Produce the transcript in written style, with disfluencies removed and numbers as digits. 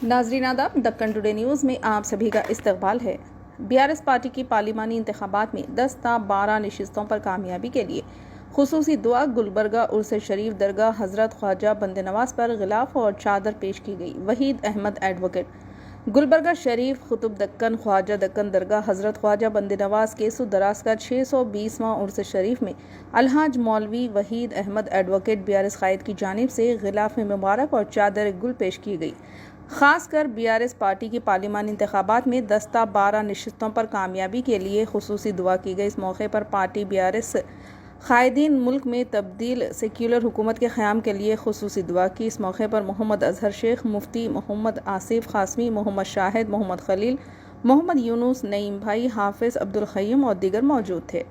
नाजरीन आदाब, Deccan today news में आप सभी का इस्तकबाल है। बीआरएस पार्टी की पार्लिमानी इंतखाबात में 10 ता 12 नशिस्तों पर कामयाबी के लिए खुसूसी दुआ गुलबर्गा उर्स शरीफ दरगाह हज़रत ख्वाजा बंदे नवाज पर गिलाफ और चादर पेश की गई। वहीद अहमद एडवोकेट गुलबर्गा शरीफ खुतुब दक्कन ख्वाजा दक्कन दरगाह हज़रत ख्वाजा बंदे नवाज के सुदराज का 620वां उर्स शरीफ में अलहाज मौलवी वहीद अहमद एडवोकेट बीआरएस कायद की जानिब से गिलाफ में मुबारक और चादर गुल पेश की गई। खास कर बीआरएस पार्टी की पार्लिमानी इंतखाबात में 10 ता 12 नशिस्तों पर कामयाबी के लिए खुसूसी दुआ की गई। इस मौके पर पार्टी बीआरएस कायदीन मुल्क में तब्दील सेक्युलर हुकूमत के क़याम के लिए खुसूसी दुआ की। इस मौके पर मोहम्मद अजहर शेख, मुफ्ती मोहम्मद आसिफ कासमी, मोहम्मद शाहिद, मोहम्मद खलील, मोहम्मद यूनुस, नईम भाई, हाफिज अब्दुल क़य्यूम और दीगर मौजूद थे।